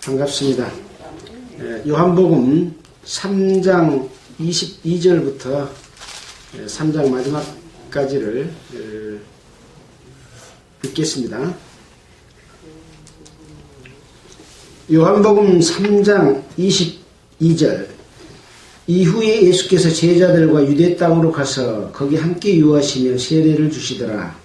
반갑습니다. 요한복음 3장 22절부터 3장 마지막까지를 읽겠습니다. 요한복음 3장 22절. 이후에 예수께서 제자들과 유대 땅으로 가서 거기 함께 유하시며 세례를 주시더라.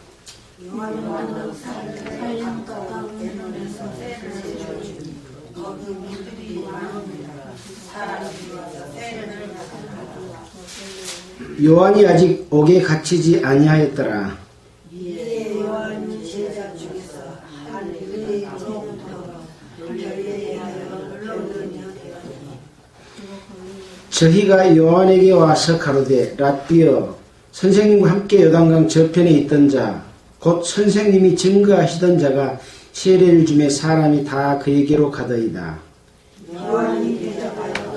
요한이 아직 옥에 갇히지 아니하였더라. 저희가 요한에게 와서 가로되 라삐어 선생님과 함께 요단강 저편에 있던 자 곧 선생님이 증거하시던 자가 세례를 주매 사람이 다 그에게로 가더이다. 요한이 대답하여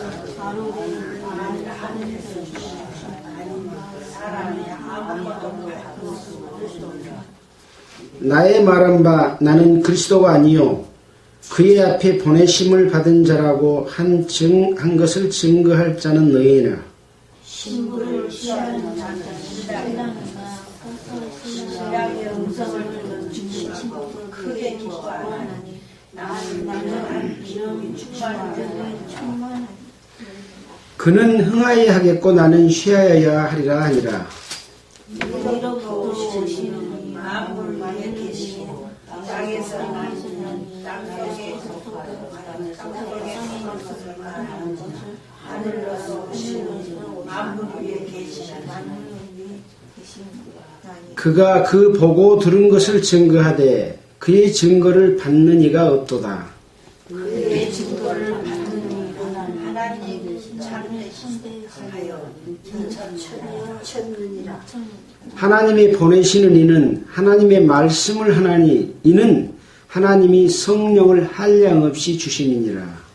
나의 말한 바 나는 그리스도가 아니요 그의 앞에 보내심을 받은 자라고 한 것을 증거할 자는 너희나 신부를 취하는 자는 신랑이나 신랑의 음성을 듣는 신부를 크게 기뻐하나니 나는 이름이 충만하니 그는 흥하여야 하겠고 나는 쉬어야 하리라 하니라. 이로부터 오시는 만물 위에 계시고 땅에서 나시는 땅속에서 하늘로서 오시는 만물 위에 계시는 그가 그 보고 들은 것을 증거하되 그의 증거를 받는 이가 없도다. 그의 증거를 받는 이는 하나님 참되시하여 천는이라. 하나님이 보내시는 이는 하나님의 말씀을 하나니 이는 하나님이 성령을 한량없이 주심이니라.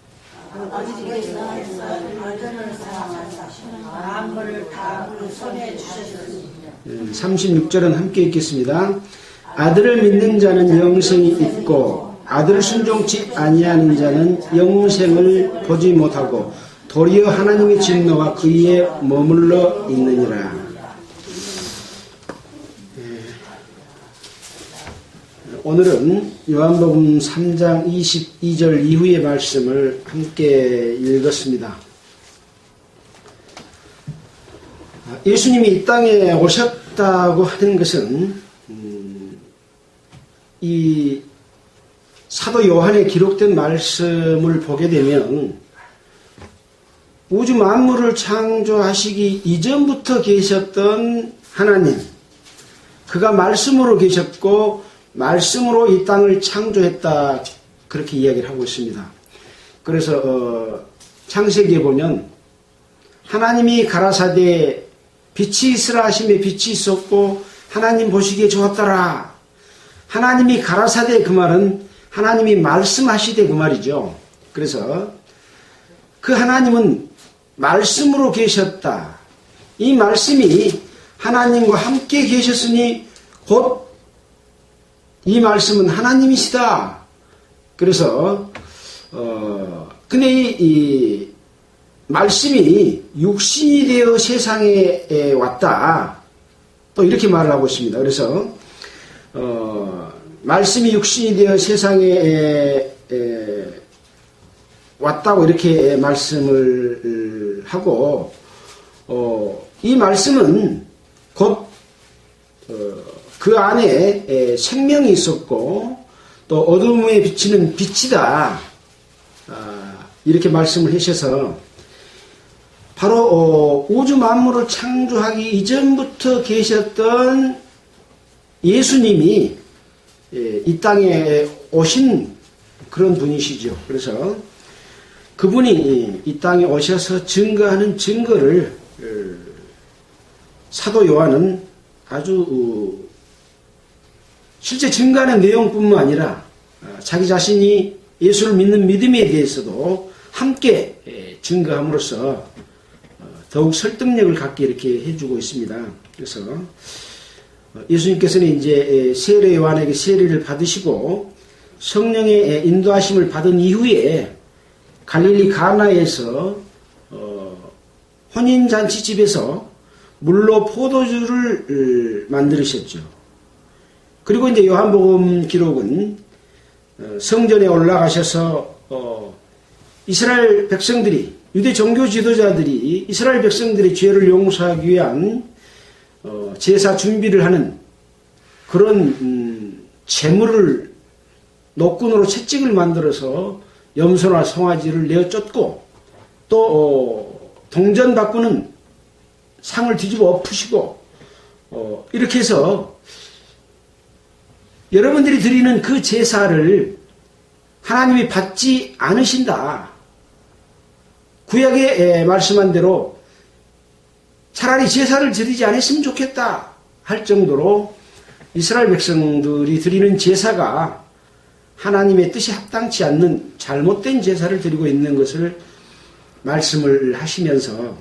36절은 함께 읽겠습니다. 아들을 믿는 자는 영생이 있고 아들을 순종치 아니하는 자는 영생을 보지 못하고 도리어 하나님의 진노가 그위에 머물러 있느니라. 오늘은 요한복음 3장 22절 이후의 말씀을 함께 읽었습니다. 예수님이 이 땅에 오셨다고 하는 것은 이 사도 요한에 기록된 말씀을 보게 되면 우주 만물을 창조하시기 이전부터 계셨던 하나님, 그가 말씀으로 계셨고 말씀으로 이 땅을 창조했다, 그렇게 이야기를 하고 있습니다. 그래서 창세기에 보면 하나님이 가라사대 빛이 있으라 하시며 빛이 있었고 하나님 보시기에 좋았더라. 하나님이 가라사대, 그 말은 하나님이 말씀하시되 그 말이죠. 그래서 그 하나님은 말씀으로 계셨다. 이 말씀이 하나님과 함께 계셨으니 곧 이 말씀은 하나님이시다. 그래서 근데 이 말씀이 육신이 되어 세상에 왔다. 또 이렇게 말을 하고 있습니다. 그래서 말씀이 육신이 되어 세상에 왔다고 이렇게 말씀을 하고 이 말씀은 곧 그 안에 생명이 있었고 또 어둠에 비치는 빛이다. 이렇게 말씀을 하셔서 바로 우주 만물을 창조하기 이전부터 계셨던 예수님이 이 땅에 오신 그런 분이시죠. 그래서 그분이 이 땅에 오셔서 증거하는 증거를 사도 요한은 아주 실제 증거하는 내용뿐만 아니라 자기 자신이 예수를 믿는 믿음에 대해서도 함께 증거함으로써 더욱 설득력을 갖게 이렇게 해주고 있습니다. 그래서 예수님께서는 이제 세례 요한에게 세례를 받으시고 성령의 인도하심을 받은 이후에 갈릴리 가나에서 혼인잔치집에서 물로 포도주를 만들으셨죠. 그리고 이제 요한복음 기록은 성전에 올라가셔서 이스라엘 백성들이, 유대 종교 지도자들이 이스라엘 백성들의 죄를 용서하기 위한 제사 준비를 하는 그런 제물을 노끈으로 채찍을 만들어서 염소나 송아지를 내어 쫓고 또 동전 바꾸는 상을 뒤집어 엎으시고 이렇게 해서 여러분들이 드리는 그 제사를 하나님이 받지 않으신다. 구약에 말씀한 대로 차라리 제사를 드리지 않았으면 좋겠다 할 정도로 이스라엘 백성들이 드리는 제사가 하나님의 뜻이 합당치 않는 잘못된 제사를 드리고 있는 것을 말씀을 하시면서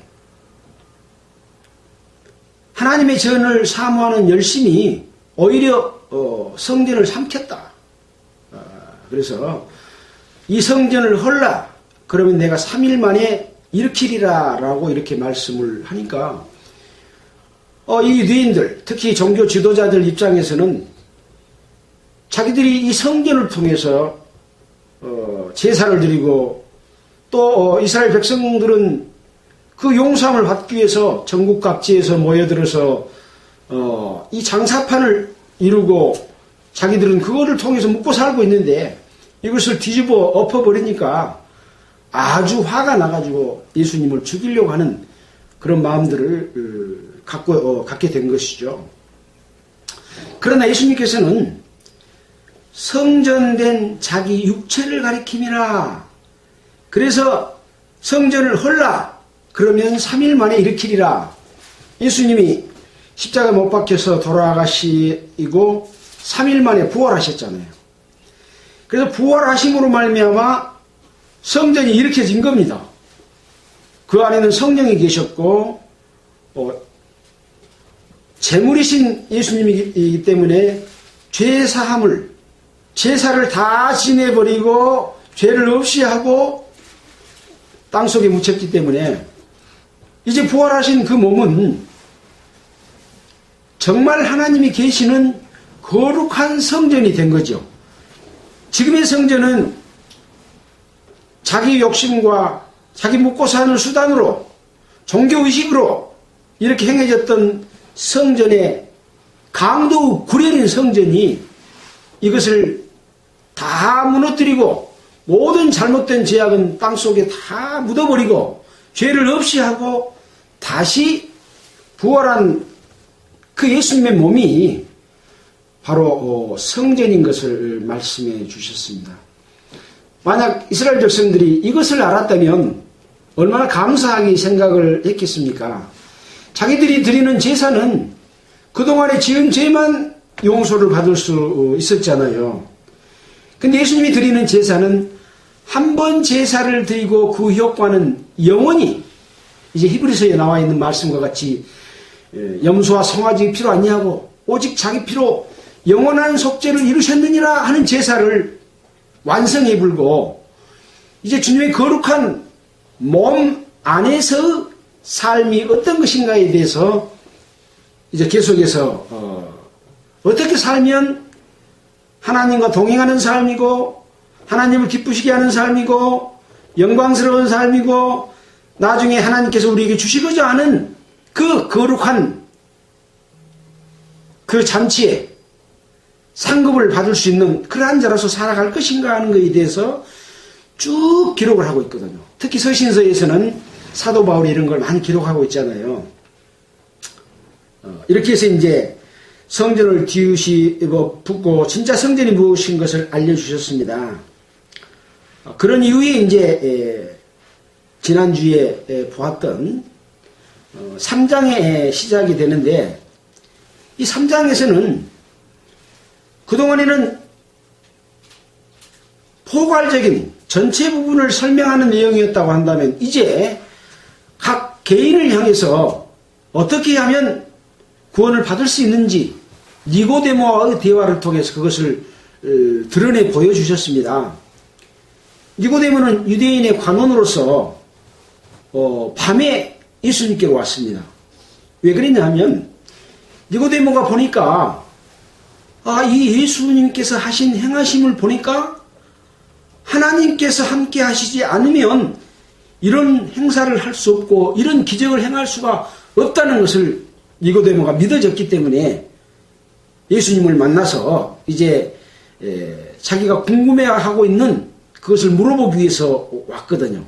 하나님의 전을 사모하는 열심이 오히려 성전을 삼켰다. 그래서 이 성전을 헐라 그러면 내가 3일 만에 일으키리라 라고 이렇게 말씀을 하니까 이 유대인들 특히 종교 지도자들 입장에서는 자기들이 이 성전을 통해서 제사를 드리고 또 이스라엘 백성들은 그 용서함을 받기 위해서 전국 각지에서 모여들어서 이 장사판을 이루고 자기들은 그거를 통해서 먹고 살고 있는데 이것을 뒤집어 엎어버리니까 아주 화가 나가지고 예수님을 죽이려고 하는 그런 마음들을 갖게 된 것이죠. 그러나 예수님께서는 성전된 자기 육체를 가리킴이라. 그래서 성전을 헐라. 그러면 3일 만에 일으키리라. 예수님이 십자가 못 박혀서 돌아가시고 3일 만에 부활하셨잖아요. 그래서 부활하심으로 말미암아 성전이 일으켜진 겁니다. 그 안에는 성령이 계셨고 제물이신 예수님이기 때문에 죄사함을 제사를 다 지내버리고 죄를 없이 하고 땅속에 묻혔기 때문에 이제 부활하신 그 몸은 정말 하나님이 계시는 거룩한 성전이 된 거죠. 지금의 성전은 자기 욕심과 자기 먹고 사는 수단으로 종교의식으로 이렇게 행해졌던 성전의 강도 구려진 성전이 이것을 다 무너뜨리고 모든 잘못된 죄악은 땅속에 다 묻어버리고 죄를 없이 하고 다시 부활한 그 예수님의 몸이 바로 성전인 것을 말씀해 주셨습니다. 만약 이스라엘 백성들이 이것을 알았다면 얼마나 감사하게 생각을 했겠습니까? 자기들이 드리는 제사는 그동안에 지은 죄만 용서를 받을 수 있었잖아요. 근데 예수님이 드리는 제사는 한 번 제사를 드리고 그 효과는 영원히 이제 히브리서에 나와 있는 말씀과 같이 염소와 송아지 피로 아니하고 오직 자기 피로 영원한 속죄를 이루셨느니라 하는 제사를 완성해 불고 이제 주님의 거룩한 몸 안에서 삶이 어떤 것인가에 대해서 이제 계속해서 어떻게 살면 하나님과 동행하는 삶이고 하나님을 기쁘시게 하는 삶이고 영광스러운 삶이고 나중에 하나님께서 우리에게 주시고자 하는 그 거룩한 그 잔치에 상급을 받을 수 있는 그러한 자로서 살아갈 것인가 하는 것에 대해서 쭉 기록을 하고 있거든요. 특히 서신서에서는 사도 바울이 이런 걸 많이 기록하고 있잖아요. 이렇게 해서 이제 성전을 붓고 진짜 성전이 무엇인 것을 알려주셨습니다. 그런 이후에 이제 지난주에 보았던 3장의 시작이 되는데 이 3장에서는 그동안에는 포괄적인 전체 부분을 설명하는 내용이었다고 한다면 이제 각 개인을 향해서 어떻게 하면 구원을 받을 수 있는지 니고데모와의 대화를 통해서 그것을 드러내 보여주셨습니다. 니고데모는 유대인의 관원으로서 밤에 예수님께로 왔습니다. 왜 그랬냐 하면 니고데모가 보니까 이 예수님께서 하신 행하심을 보니까 하나님께서 함께 하시지 않으면 이런 행사를 할 수 없고 이런 기적을 행할 수가 없다는 것을 니고데모가 믿어졌기 때문에 예수님을 만나서 이제 자기가 궁금해하고 있는 그것을 물어보기 위해서 왔거든요.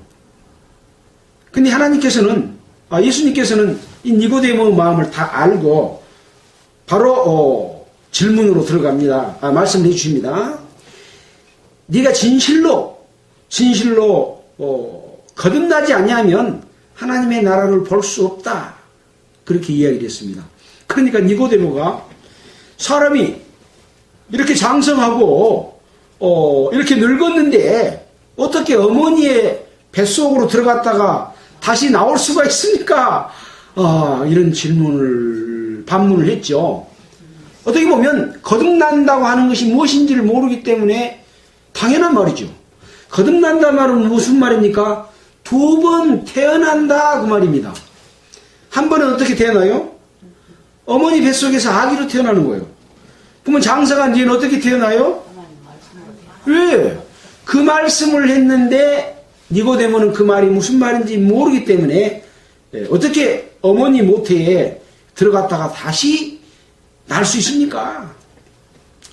근데 하나님께서는 예수님께서는 이 니고데모의 마음을 다 알고 바로 질문으로 들어갑니다. 말씀을 해주십니다. 네가 진실로 거듭나지 아니하면 하나님의 나라를 볼 수 없다. 그렇게 이야기를 했습니다. 그러니까 니고데모가 사람이 이렇게 장성하고 이렇게 늙었는데 어떻게 어머니의 뱃속으로 들어갔다가 다시 나올 수가 있습니까? 이런 반문을 했죠. 어떻게 보면 거듭난다고 하는 것이 무엇인지를 모르기 때문에 당연한 말이죠. 거듭난다 말은 무슨 말입니까? 2번 태어난다 그 말입니다. 한 번은 어떻게 태어나요? 어머니 뱃속에서 아기로 태어나는 거예요. 그러면 장성한 뒤에는 어떻게 태어나요? 왜? 그 말씀을 했는데 니고데모는 그 말이 무슨 말인지 모르기 때문에 어떻게 어머니 모태에 들어갔다가 다시 날 수 있습니까?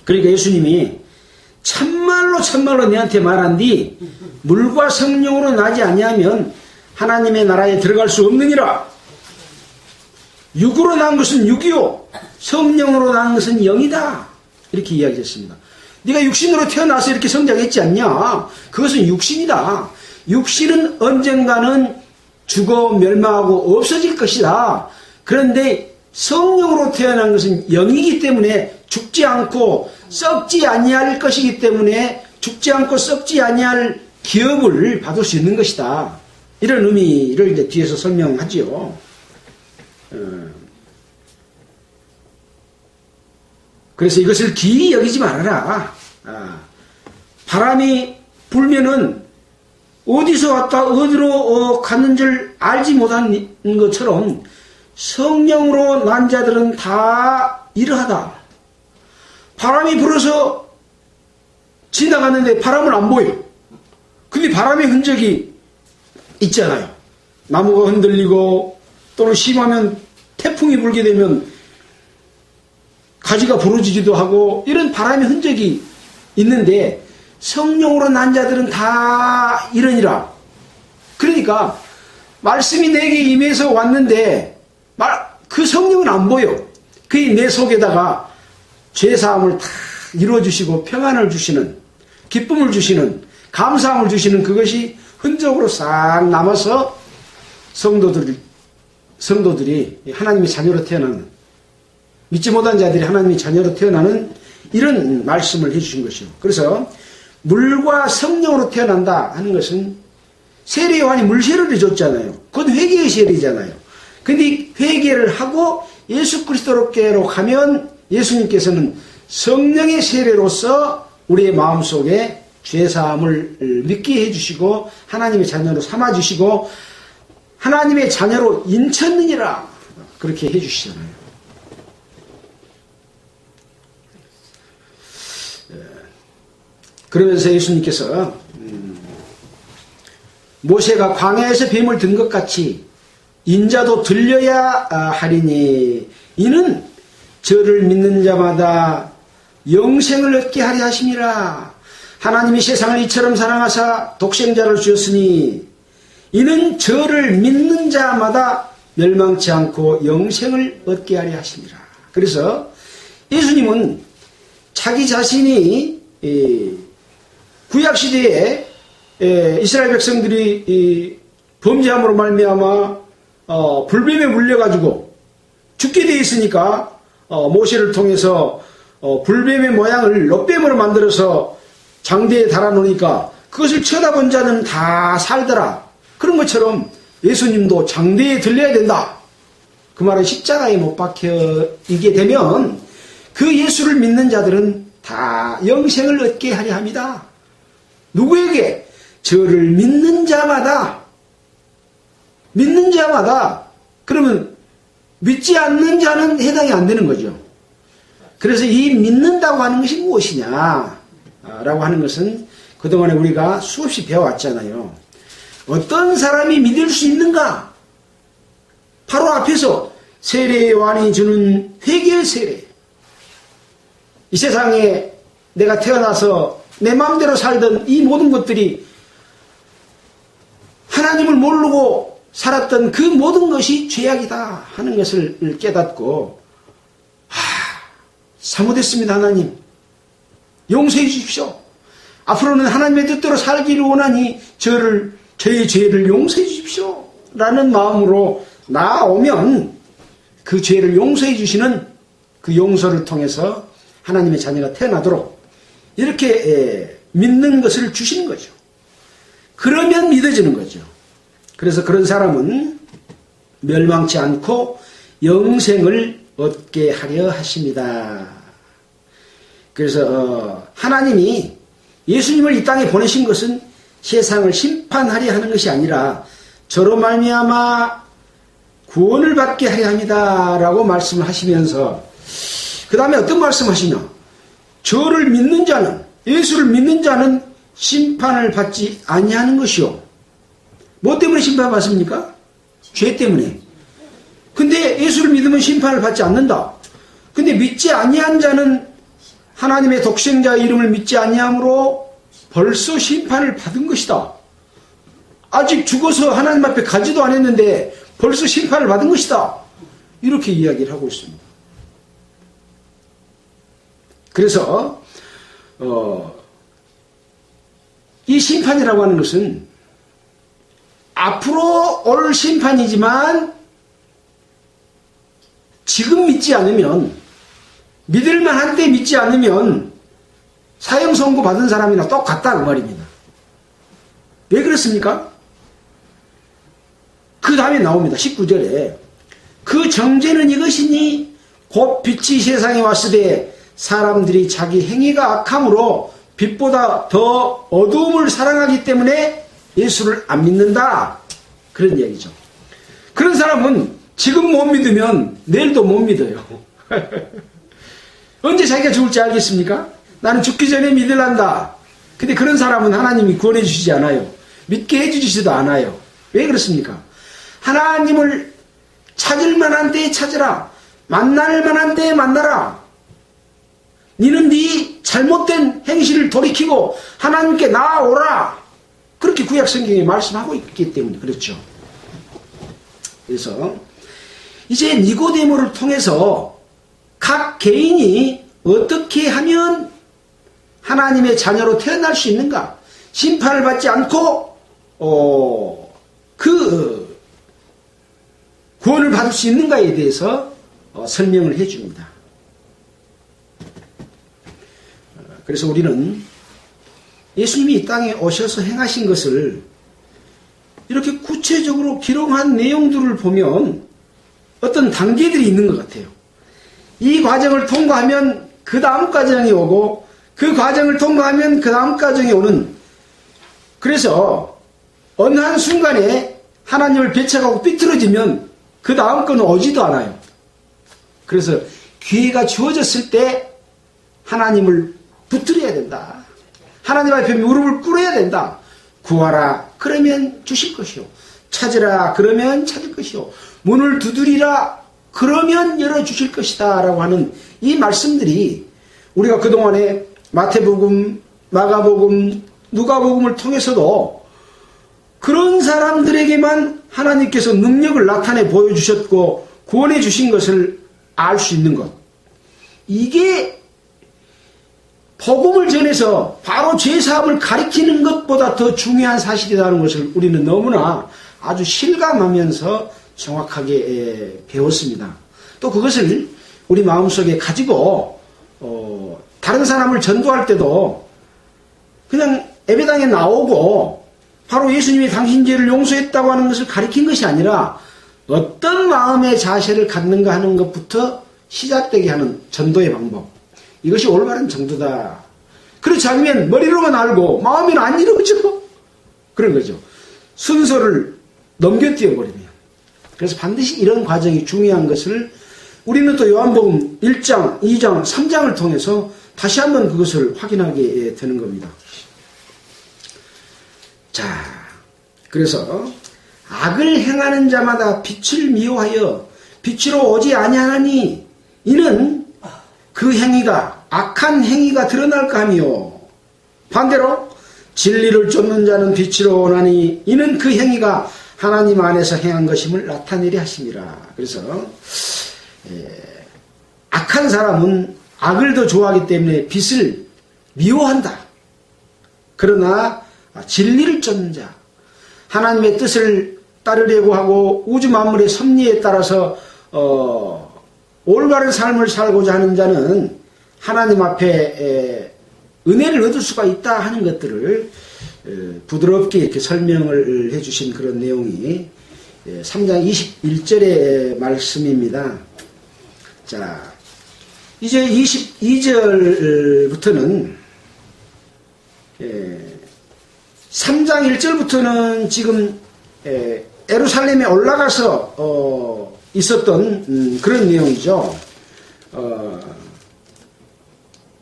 그러니까 예수님이 참말로 내한테 말한 뒤 물과 성령으로 나지 아니하면 하나님의 나라에 들어갈 수 없느니라. 육으로 난 것은 육이요 성령으로 난 것은 영이다. 이렇게 이야기했습니다. 네가 육신으로 태어나서 이렇게 성장했지 않냐? 그것은 육신이다. 육신은 언젠가는 죽어 멸망하고 없어질 것이다. 그런데 성령으로 태어난 것은 영이기 때문에 죽지 않고 썩지 아니할 것이기 때문에 죽지 않고 썩지 아니할 기업을 받을 수 있는 것이다. 이런 의미를 이제 뒤에서 설명하지요. 그래서 이것을 기이 여기지 말아라. 바람이 불면은 어디서 왔다 어디로 갔는 줄 알지 못하는 것처럼 성령으로 난 자들은 다 이러하다. 바람이 불어서 지나갔는데 바람을 안 보여. 근데 바람의 흔적이 있잖아요. 나무가 흔들리고 또는 심하면 태풍이 불게 되면 가지가 부러지기도 하고 이런 바람의 흔적이 있는데 성령으로 난 자들은 다 이러니라. 그러니까 말씀이 내게 임해서 왔는데 그 성령은 안 보여. 그게 내 속에다가 죄사함을 다 이루어주시고 평안을 주시는, 기쁨을 주시는, 감사함을 주시는 그것이 흔적으로 싹 남아서 성도들이 하나님의 자녀로 태어나는, 믿지 못한 자들이 하나님의 자녀로 태어나는 이런 말씀을 해주신 것이요. 그래서 물과 성령으로 태어난다 하는 것은 세례 요한이 물세례를 줬잖아요. 그건 회개의 세례잖아요. 근데 회개를 하고 예수 그리스도께로 가면 예수님께서는 성령의 세례로서 우리의 마음속에 죄사함을 믿게 해주시고 하나님의 자녀로 삼아주시고 하나님의 자녀로 인쳤느니라 그렇게 해주시잖아요. 그러면서 예수님께서 모세가 광야에서 뱀을 든 것 같이 인자도 들려야 하리니 이는 저를 믿는 자마다 영생을 얻게 하려 하심이라. 하나님이 세상을 이처럼 사랑하사 독생자를 주었으니 이는 저를 믿는 자마다 멸망치 않고 영생을 얻게 하려 하심이라. 그래서 예수님은 자기 자신이 구약시대에 이스라엘 백성들이 범죄함으로 말미암아 불뱀에 물려가지고 죽게 되어 있으니까 모세를 통해서 불뱀의 모양을 롯뱀으로 만들어서 장대에 달아놓으니까 그것을 쳐다본 자는 다 살더라. 그런 것처럼 예수님도 장대에 들려야 된다. 그 말은 십자가에 못 박혀있게 되면 그 예수를 믿는 자들은 다 다 영생을 얻게 하려 합니다. 누구에게? 저를 믿는 자마다. 믿는 자마다. 그러면 믿지 않는 자는 해당이 안 되는 거죠. 그래서 이 믿는다고 하는 것이 무엇이냐 라고 하는 것은 그동안에 우리가 수없이 배워왔잖아요. 어떤 사람이 믿을 수 있는가? 바로 앞에서 세례 요한이 주는 회개의 세례. 이 세상에 내가 태어나서 내 마음대로 살던 이 모든 것들이 하나님을 모르고 살았던 그 모든 것이 죄악이다 하는 것을 깨닫고 잘못했습니다. 하나님 용서해 주십시오. 앞으로는 하나님의 뜻대로 살기를 원하니 저의 죄를 용서해 주십시오 라는 마음으로 나오면 그 죄를 용서해 주시는 그 용서를 통해서 하나님의 자녀가 태어나도록 이렇게 믿는 것을 주시는 거죠. 그러면 믿어지는 거죠. 그래서 그런 사람은 멸망치 않고 영생을 얻게 하려 하십니다. 그래서 하나님이 예수님을 이 땅에 보내신 것은 세상을 심판하려 하는 것이 아니라 저로 말미암아 구원을 받게 하려 합니다 라고 말씀을 하시면서 그 다음에 어떤 말씀하시냐? 저를 믿는 자는, 예수를 믿는 자는 심판을 받지 아니하는 것이요. 뭐 때문에 심판을 받습니까? 죄 때문에. 근데 예수를 믿으면 심판을 받지 않는다. 근데 믿지 아니한 자는 하나님의 독생자의 이름을 믿지 아니함으로 벌써 심판을 받은 것이다. 아직 죽어서 하나님 앞에 가지도 않았는데 벌써 심판을 받은 것이다. 이렇게 이야기를 하고 있습니다. 그래서 이 심판이라고 하는 것은 앞으로 올 심판이지만 지금 믿지 않으면, 믿을 만한 때 믿지 않으면 사형 선고 받은 사람이나 똑같다 그 말입니다. 왜 그렇습니까? 그 다음에 나옵니다. 19절에 그 정죄는 이것이니 곧 빛이 세상에 왔으되 사람들이 자기 행위가 악함으로 빛보다 더 어두움을 사랑하기 때문에 예수를 안 믿는다. 그런 얘기죠. 그런 사람은 지금 못 믿으면 내일도 못 믿어요. 언제 자기가 죽을지 알겠습니까? 나는 죽기 전에 믿으란다. 근데 그런 사람은 하나님이 구원해 주시지 않아요. 믿게 해주시지도 않아요. 왜 그렇습니까? 하나님을 찾을 만한 때에 찾으라. 만날 만한 때에 만나라. 너는 네 잘못된 행실을 돌이키고 하나님께 나아오라. 그렇게 구약 성경에 말씀하고 있기 때문에 그렇죠. 그래서 이제 니고데모를 통해서 각 개인이 어떻게 하면 하나님의 자녀로 태어날 수 있는가? 심판을 받지 않고 그 구원을 받을 수 있는가에 대해서 설명을 해줍니다. 그래서 우리는 예수님이 이 땅에 오셔서 행하신 것을 이렇게 구체적으로 기록한 내용들을 보면 어떤 단계들이 있는 것 같아요. 이 과정을 통과하면 그 다음 과정이 오고 그 과정을 통과하면 그 다음 과정이 오는, 그래서 어느 한 순간에 하나님을 배척하고 삐뚤어지면 그 다음 거는 오지도 않아요. 그래서 기회가 주어졌을 때 하나님을 붙들어야 된다. 하나님 앞에 무릎을 꿇어야 된다. 구하라 그러면 주실 것이요. 찾으라 그러면 찾을 것이요. 문을 두드리라 그러면 열어주실 것이다 라고 하는 이 말씀들이 우리가 그동안에 마태복음, 마가복음, 누가복음을 통해서도 그런 사람들에게만 하나님께서 능력을 나타내 보여주셨고 구원해 주신 것을 알 수 있는 것, 이게 복음을 전해서 바로 죄사함을 가리키는 것보다 더 중요한 사실이라는 것을 우리는 너무나 아주 실감하면서 정확하게 배웠습니다. 또 그것을 우리 마음속에 가지고 다른 사람을 전도할 때도 그냥 예배당에 나오고 바로 예수님이 당신 죄를 용서했다고 하는 것을 가리킨 것이 아니라 어떤 마음의 자세를 갖는가 하는 것부터 시작되게 하는 전도의 방법, 이것이 올바른 정도다. 그렇지 않으면 머리로만 알고 마음으로 안 이루어져. 그런 거죠. 순서를 넘겨뛰어 버리면. 그래서 반드시 이런 과정이 중요한 것을 우리는 또 요한복음 1장, 2장, 3장을 통해서 다시 한번 그것을 확인하게 되는 겁니다. 자, 그래서 악을 행하는 자마다 빛을 미워하여 빛으로 오지 아니하나니 이는 그 행위가 악한 행위가 드러날까 하며 반대로 진리를 쫓는 자는 빛으로 오나니 이는 그 행위가 하나님 안에서 행한 것임을 나타내려 하심이라. 그래서 악한 사람은 악을 더 좋아하기 때문에 빛을 미워한다. 그러나 진리를 쫓는 자, 하나님의 뜻을 따르려고 하고 우주 만물의 섭리에 따라서 올바른 삶을 살고자 하는 자는 하나님 앞에 은혜를 얻을 수가 있다 하는 것들을 부드럽게 이렇게 설명을 해주신 그런 내용이 3장 21절의 말씀입니다. 자, 이제 22절부터는 3장 1절부터는 지금 예루살렘에 올라가서 있었던 그런 내용이죠.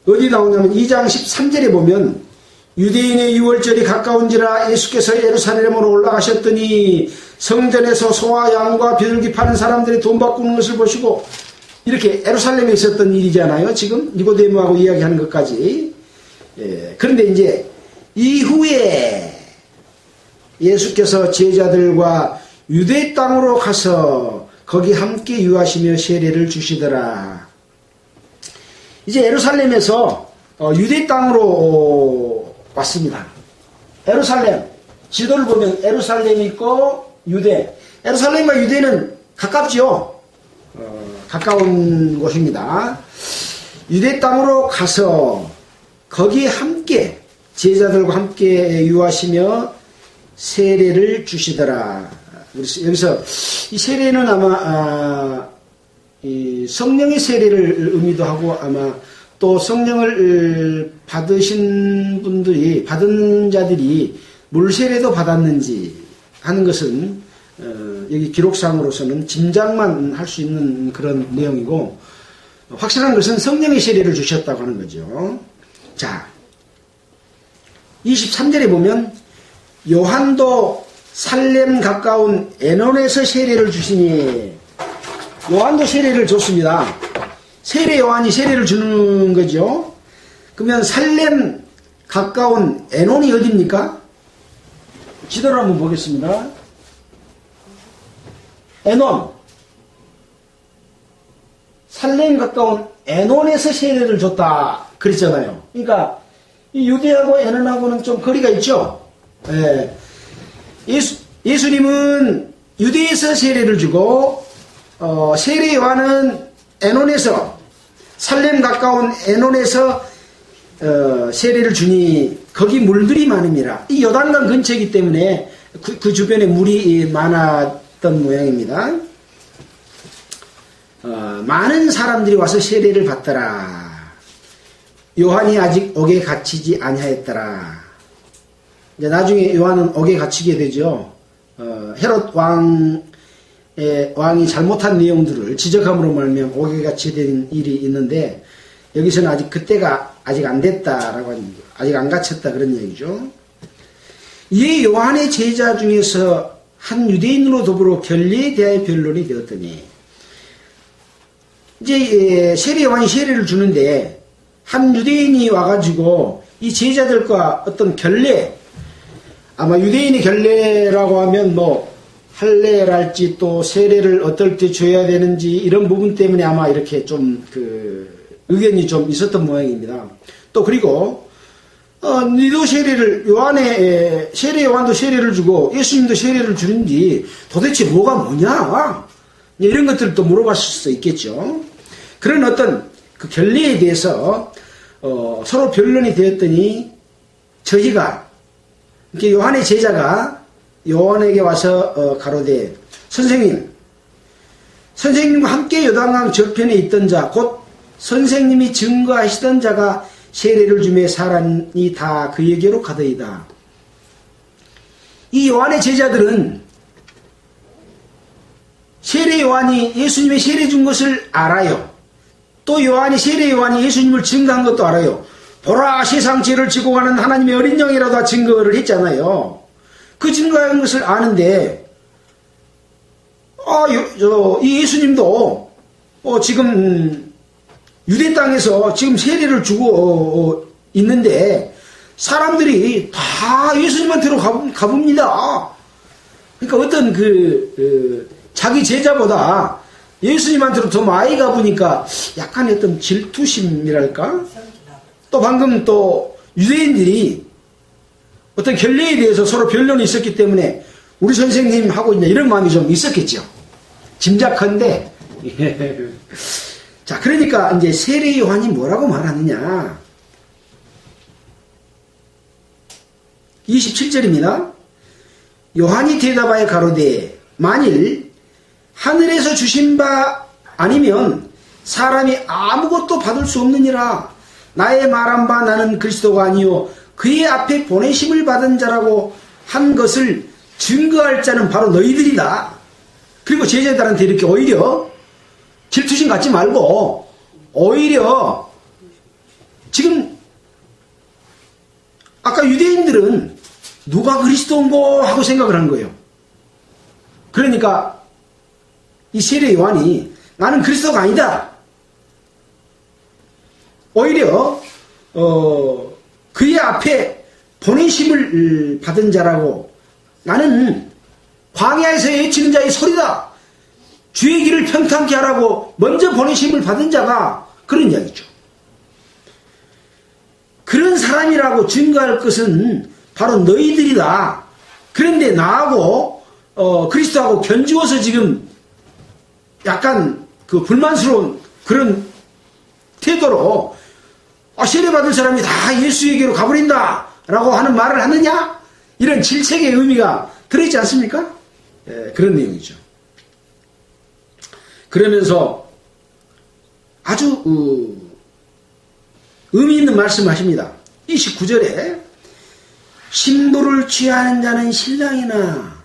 어디 나오냐면 2장 13절에 보면 유대인의 유월절이 가까운지라 예수께서 예루살렘으로 올라가셨더니 성전에서 소와 양과 비둘기 파는 사람들이 돈 바꾸는 것을 보시고, 이렇게 예루살렘에 있었던 일이잖아요. 지금 니고데모하고 이야기하는 것까지. 그런데 이제 이후에 예수께서 제자들과 유대 땅으로 가서 거기 함께 유하시며 세례를 주시더라. 이제 예루살렘에서 유대 땅으로 왔습니다. 예루살렘, 지도를 보면 예루살렘이 있고 유대. 예루살렘과 유대는 가깝죠. 가까운 곳입니다. 유대 땅으로 가서 거기에 함께 제자들과 함께 유하시며 세례를 주시더라. 여기서 이 세례는 아마 이 성령의 세례를 의미도 하고, 아마 또 성령을 받으신 분들이, 받은 자들이 물세례도 받았는지 하는 것은 여기 기록상으로서는 짐작만 할 수 있는 그런 내용이고, 확실한 것은 성령의 세례를 주셨다고 하는 거죠. 자, 23절에 보면 요한도 살렘 가까운 에논에서 세례를 주시니, 요한도 세례를 줬습니다. 세례 요한이 세례를 주는 거죠. 그러면 살렘 가까운 에논이 어디입니까? 지도를 한번 보겠습니다. 에논, 살렘 가까운 에논에서 세례를 줬다 그랬잖아요. 그러니까 이 유대하고 에논하고는 좀 거리가 있죠. 예수님은 유대에서 세례를 주고 세례 요한은 에논에서, 살렘 가까운 에논에서 세례를 주니 거기 물들이 많음이라. 이 요단강 근처이기 때문에 그 주변에 물이 많았던 모양입니다. 많은 사람들이 와서 세례를 받더라. 요한이 아직 옥에 갇히지 아니하였더라. 이제 나중에 요한은 옥에 갇히게 되죠. 헤롯 왕이 잘못한 내용들을 지적함으로 말하면 옥에 갇히게 된 일이 있는데, 여기서는 아직 그때가 아직 안 됐다라고 하는 거죠. 아직 안 갇혔다 그런 얘기죠. 이에 요한의 제자 중에서 한 유대인으로 더불어 결례에 대하여 변론이 되었더니, 이제 세례 요한이 세례를 주는데 한 유대인이 와가지고 이 제자들과 어떤 결례, 아마 유대인의 결례라고 하면 뭐 할례랄지 또 세례를 어떨 때 줘야 되는지 이런 부분 때문에 아마 이렇게 좀 의견이 좀 있었던 모양입니다. 또 그리고 니도 세례를, 요한의 세례 요한도 세례를 주고 예수님도 세례를 주는지 도대체 뭐가 뭐냐, 이런 것들을 또 물어봤을 수도 있겠죠. 그런 어떤 그 결례에 대해서 서로 변론이 되었더니, 저희가 이렇게 요한의 제자가 요한에게 와서 선생님과 함께 요단강 저편에 있던 자 곧 선생님이 증거하시던 자가 세례를 주매 사람이 다 그에게로 가더이다. 이 요한의 제자들은 세례 요한이 예수님의 세례 준 것을 알아요. 또 세례 요한이 예수님을 증거한 것도 알아요. 보라, 세상 죄를 지고 가는 하나님의 어린 양이라도 증거를 했잖아요. 그 증거한 것을 아는데 이 예수님도 지금 유대 땅에서 지금 세례를 주고 있는데 사람들이 다 예수님한테로 가봅니다. 그러니까 어떤 자기 제자보다 예수님한테로 더 많이 가보니까 약간 어떤 질투심이랄까? 또 방금 또 유대인들이 어떤 결례에 대해서 서로 변론이 있었기 때문에 우리 선생님하고 이런 마음이 좀 있었겠죠. 짐작컨대. 자, 그러니까 이제 세례 요한이 뭐라고 말하느냐. 27절입니다. 요한이 대답하여 가로되 만일 하늘에서 주신 바 아니면 사람이 아무것도 받을 수 없느니라. 나의 말한 바 나는 그리스도가 아니요 그의 앞에 보내심을 받은 자라고 한 것을 증거할 자는 바로 너희들이다. 그리고 제자들한테 이렇게 오히려 질투심 갖지 말고 오히려 지금 아까 유대인들은 누가 그리스도인고 하고 생각을 한 거예요. 그러니까 이 세례 요한이 나는 그리스도가 아니다. 오히려 그의 앞에 보내심을 받은 자라고 나는 광야에서 외치는 자의 소리다. 주의 길을 평탄케 하라고 먼저 보내심을 받은 자가 그런 이야기죠. 그런 사람이라고 증거할 것은 바로 너희들이다. 그런데 나하고 그리스도하고 견주어서 지금 약간 그 불만스러운 그런 태도로 세례받을 사람이 다 예수에게로 가버린다 라고 하는 말을 하느냐? 이런 질책의 의미가 들어있지 않습니까? 그런 내용이죠. 그러면서 아주 의미 있는 말씀하십니다. 29절에 신부를 취하는 자는 신랑이나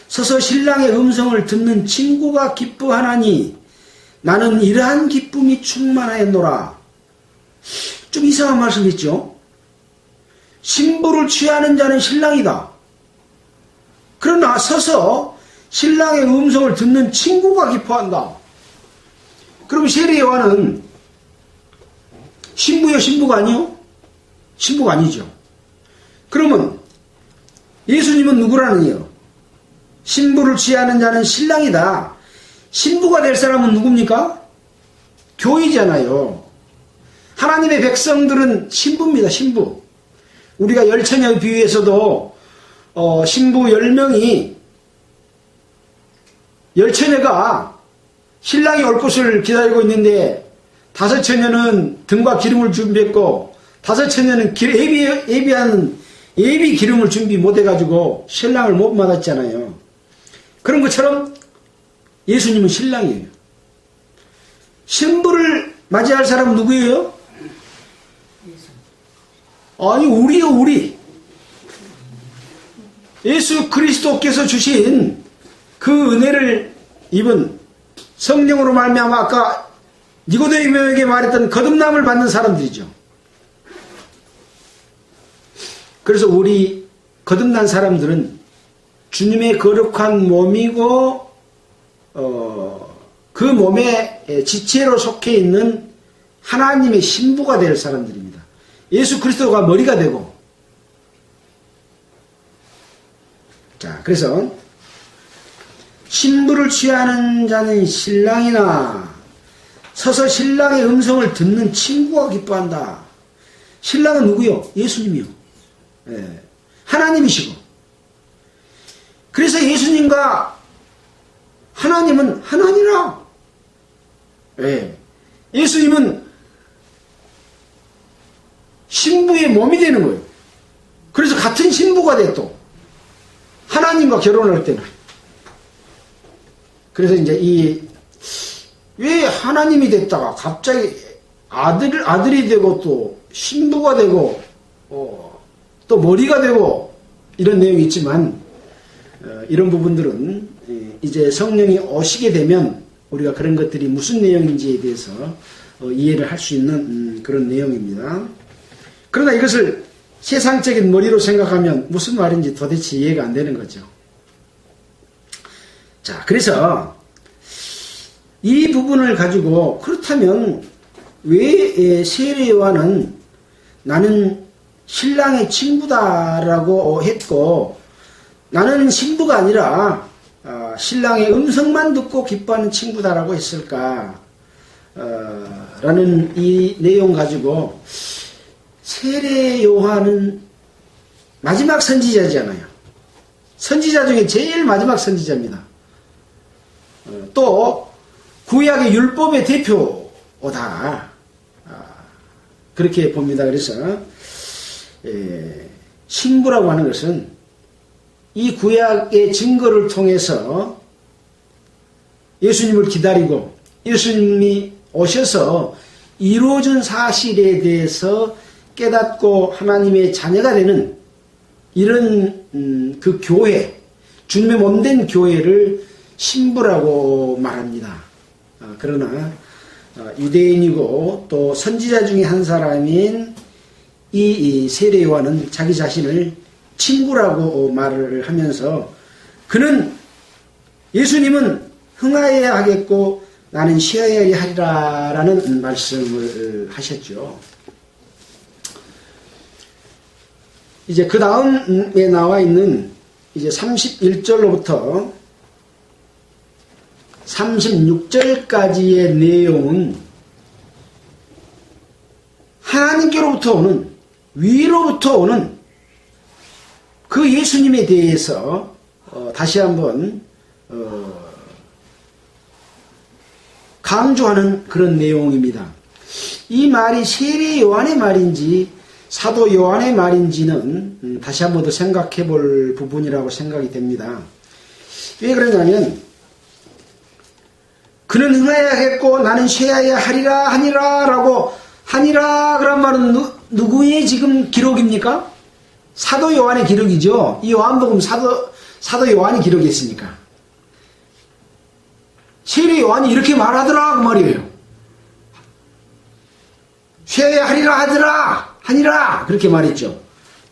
서서 신랑의 음성을 듣는 친구가 기뻐하나니 나는 이러한 기쁨이 충만하였노라. 좀 이상한 말씀이죠. 신부를 취하는 자는 신랑이다. 그러나 서서 신랑의 음성을 듣는 친구가 기뻐한다. 그럼 세례 요한은 신부요, 신부가 아니요? 신부가 아니죠. 그러면 예수님은 누구라느요? 신부를 취하는 자는 신랑이다. 신부가 될 사람은 누굽니까? 교회잖아요. 하나님의 백성들은 신부입니다. 신부. 우리가 열처녀 비유에서도 신부 10명이 열처녀가 신랑이 올 것을 기다리고 있는데 5처녀는 등과 기름을 준비했고 5처녀는 예비하는 예비 기름을 준비 못해가지고 신랑을 못 맞았잖아요. 그런 것처럼 예수님은 신랑이에요. 신부를 맞이할 사람은 누구예요? 아니, 우리요, 우리. 예수 그리스도께서 주신 그 은혜를 입은 성령으로 말미암아 아까 니고데모에게 말했던 거듭남을 받는 사람들이죠. 그래서 우리 거듭난 사람들은 주님의 거룩한 몸이고 그 몸의 지체로 속해 있는 하나님의 신부가 될 사람들입니다. 예수 그리스도가 머리가 되고, 자, 그래서 신부를 취하는 자는 신랑이나 서서 신랑의 음성을 듣는 친구가 기뻐한다. 신랑은 누구요? 예수님이요. 하나님이시고. 그래서 예수님과 하나님은 하나니라. 예수님은 신부의 몸이 되는 거예요. 그래서 같은 신부가 돼 또. 하나님과 결혼할 때는. 그래서 이제 왜 하나님이 됐다가 갑자기 아들이 되고 또 신부가 되고 또 머리가 되고 이런 내용이 있지만 이런 부분들은 이제 성령이 오시게 되면 우리가 그런 것들이 무슨 내용인지에 대해서 이해를 할 수 있는 그런 내용입니다. 그러나 이것을 세상적인 머리로 생각하면 무슨 말인지 도대체 이해가 안 되는 거죠. 자, 그래서 이 부분을 가지고 그렇다면 왜 세례 요한은 나는 신랑의 친부다라고 했고 나는 신부가 아니라 신랑의 음성만 듣고 기뻐하는 친구다라고 했을까? 라는 이 내용 가지고 세례 요한은 마지막 선지자잖아요. 선지자 중에 제일 마지막 선지자입니다. 또 구약의 율법의 대표다. 그렇게 봅니다. 그래서 신부라고 하는 것은 이 구약의 증거를 통해서 예수님을 기다리고 예수님이 오셔서 이루어진 사실에 대해서 깨닫고 하나님의 자녀가 되는 이런 그 교회, 주님의 몸된 교회를 신부라고 말합니다. 그러나 유대인이고 또 선지자 중에 한 사람인 이 세례 요한은 자기 자신을 친구라고 말을 하면서 그는 예수님은 흥하여야 하겠고 나는 쉬어야 하리라 라는 말씀을 하셨죠. 이제 그 다음에 나와 있는 이제 31절로부터 36절까지의 내용은 하나님께로부터 오는 위로부터 오는 그 예수님에 대해서 다시 한번 강조하는 그런 내용입니다. 이 말이 세례 요한의 말인지 사도 요한의 말인지는 다시 한번 더 생각해 볼 부분이라고 생각이 됩니다. 왜 그러냐면 그는 흥하여야겠고 나는 쉬어야 하리라 하니라 라고 하니라 그런 말은 누구의 지금 기록입니까? 사도 요한의 기록이죠. 이 요한복음 사도 요한이 기록했으니까. 세례 요한이 이렇게 말하더라 그 말이에요. 쉬어야 하리라 하니라 그렇게 말했죠.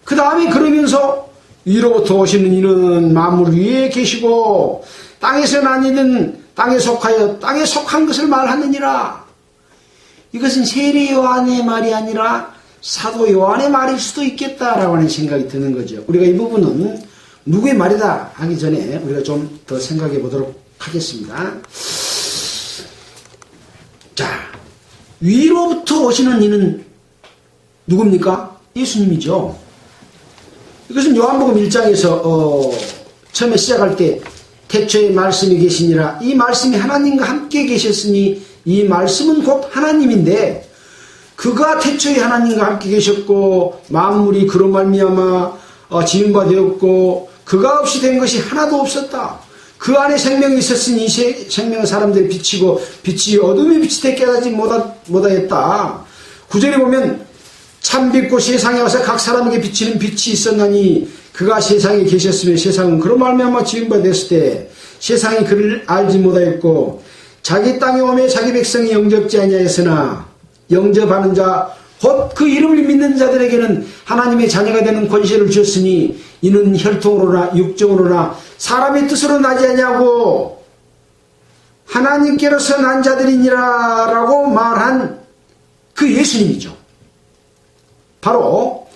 그 다음에 그러면서 위로부터 오시는 이는 만물 위에 계시고 땅에서 난 이는 땅에 속하여 땅에 속한 것을 말하느니라. 이것은 세례 요한의 말이 아니라 사도 요한의 말일 수도 있겠다라고 하는 생각이 드는 거죠. 우리가 이 부분은 누구의 말이다 하기 전에 우리가 좀 더 생각해 보도록 하겠습니다. 자, 위로부터 오시는 이는 누굽니까? 예수님이죠. 이것은 요한복음 1장에서 처음에 시작할 때 태초에 말씀이 계시니라 이 말씀이 하나님과 함께 계셨으니 이 말씀은 곧 하나님인데 그가 태초에 하나님과 함께 계셨고 만물이 그로 말미암아 지은 바 되었고 그가 없이 된 것이 하나도 없었다. 그 안에 생명이 있었으니 생명은 사람들이 비치고 빛이 어둠에 비치되 깨닫지 못하였다. 9절에 보면 참빛고 세상에 와서 각 사람에게 비치는 빛이 있었나니 그가 세상에 계셨으며 세상은 그로 말미암아 지은 바 되었을 때 세상이 그를 알지 못하였고 자기 땅에 오매 자기 백성이 영접지 아니하였으나 영접하는 자 곧 그 이름을 믿는 자들에게는 하나님의 자녀가 되는 권세를 주었으니 이는 혈통으로나 육정으로나 사람의 뜻으로 나지 아니하고 하나님께로서 난 자들이니라 라고 말한 그 예수님이죠. 바로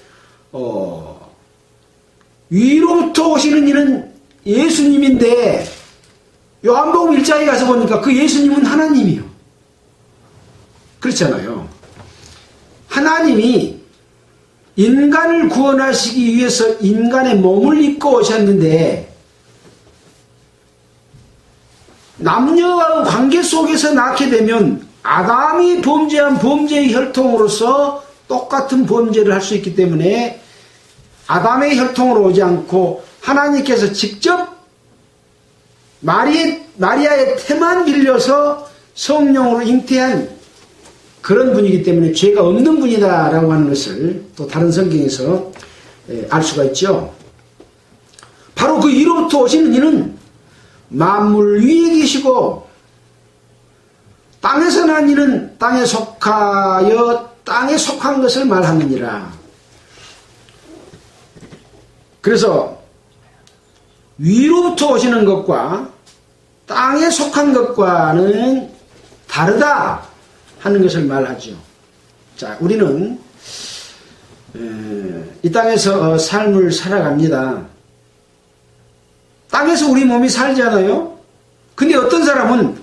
위로부터 오시는 이는 예수님인데 요한복음 1장에 가서 보니까 그 예수님은 하나님이요. 그렇잖아요. 하나님이 인간을 구원하시기 위해서 인간의 몸을 입고 오셨는데 남녀와 관계 속에서 낳게 되면 아담이 범죄한 범죄의 혈통으로서 똑같은 범죄를 할 수 있기 때문에 아담의 혈통으로 오지 않고 하나님께서 직접 마리아의 태만 빌려서 성령으로 잉태한 그런 분이기 때문에 죄가 없는 분이다라고 하는 것을 또 다른 성경에서 알 수가 있죠. 바로 그 위로부터 오시는 이는 만물 위에 계시고 땅에서 난 이는 땅에 속하여 땅에 속한 것을 말하느니라. 그래서 위로부터 오시는 것과 땅에 속한 것과는 다르다 하는 것을 말하죠. 자, 우리는 이 땅에서 삶을 살아갑니다. 땅에서 우리 몸이 살잖아요. 근데 어떤 사람은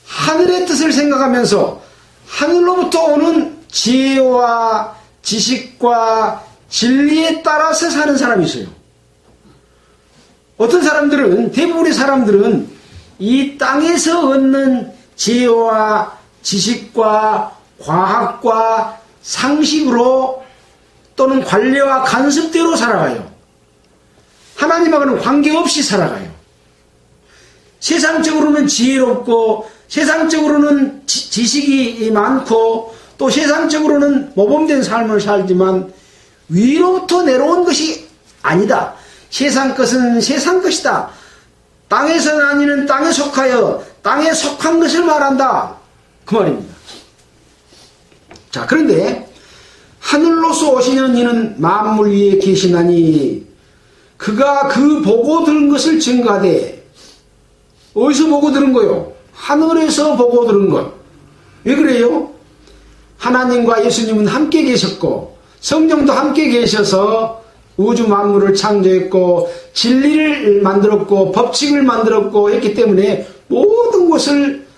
하늘의 뜻을 생각하면서 하늘로부터 오는 지혜와 지식과 진리에 따라서 사는 사람이 있어요. 어떤 사람들은, 대부분의 사람들은 이 땅에서 얻는 지혜와 지식과 과학과 상식으로 또는 관례와 간섭대로 살아가요. 하나님하고는 관계없이 살아가요. 세상적으로는 지혜롭고 세상적으로는 지식이 많고 또 세상적으로는 모범된 삶을 살지만 위로부터 내려온 것이 아니다. 세상 것은 세상 것이다. 땅에서 난 이는 땅에 속하여 땅에 속한 것을 말한다. 그 말입니다. 자, 그런데 하늘로서 오시는 이는 만물 위에 계시나니 그가 그 보고 들은 것을 증가하되. 어디서 보고 들은 거요? 하늘에서 보고 들은 것. 왜 그래요? 하나님과 예수님은 함께 계셨고 성령도 함께 계셔서 우주 만물을 창조했고 진리를 만들었고 법칙을 만들었고 했기 때문에 모든 것을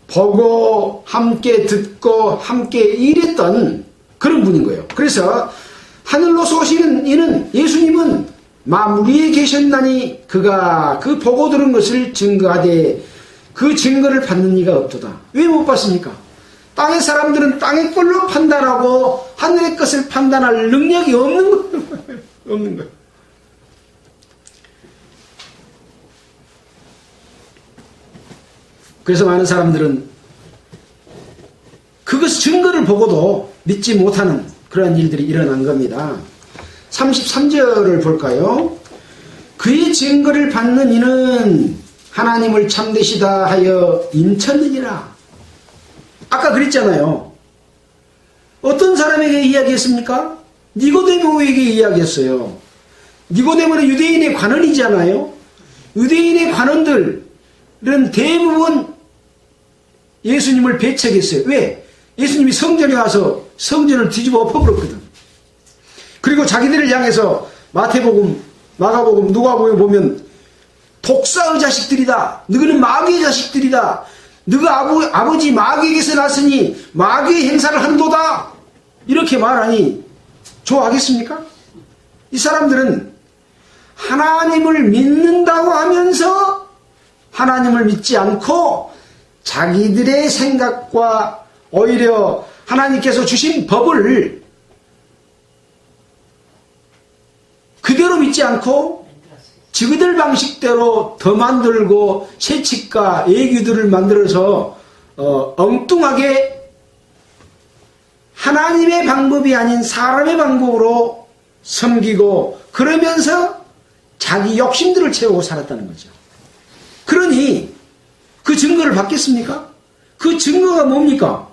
보고 함께 듣고 함께 일했던 그런 분인 거예요. 그래서 하늘로서 오시는 이는 예수님은 만물 위에 계셨나니 그가 그 보고 들은 것을 증거하되 그 증거를 받는 이가 없도다. 왜 못 받습니까? 땅의 사람들은 땅의 걸로 판단하고 하늘의 것을 판단할 능력이 없는 거예요. 없는 거예요. 그래서 많은 사람들은 그것 증거를 보고도 믿지 못하는 그러한 일들이 일어난 겁니다. 33절을 볼까요? 그의 증거를 받는 이는 하나님을 참되시다 하여 인쳤느니라. 아까 그랬잖아요. 어떤 사람에게 이야기했습니까? 니고데모에게 이야기했어요. 니고데모는 유대인의 관원이잖아요. 유대인의 관원들은 대부분 예수님을 배척했어요. 왜? 예수님이 성전에 와서 성전을 뒤집어 엎어버렸거든. 그리고 자기들을 향해서 마태복음, 마가복음, 누가복음에 보면 독사의 자식들이다. 너희는 마귀의 자식들이다. 너가 아버지 마귀에게서 났으니 마귀의 행사를 한도다. 이렇게 말하니 좋아하겠습니까? 이 사람들은 하나님을 믿는다고 하면서 하나님을 믿지 않고 자기들의 생각과 오히려 하나님께서 주신 법을 그대로 믿지 않고 지그들 방식대로 더 만들고 세칙과 예규들을 만들어서 엉뚱하게 하나님의 방법이 아닌 사람의 방법으로 섬기고 그러면서 자기 욕심들을 채우고 살았다는 거죠. 그러니 그 증거를 받겠습니까? 그 증거가 뭡니까?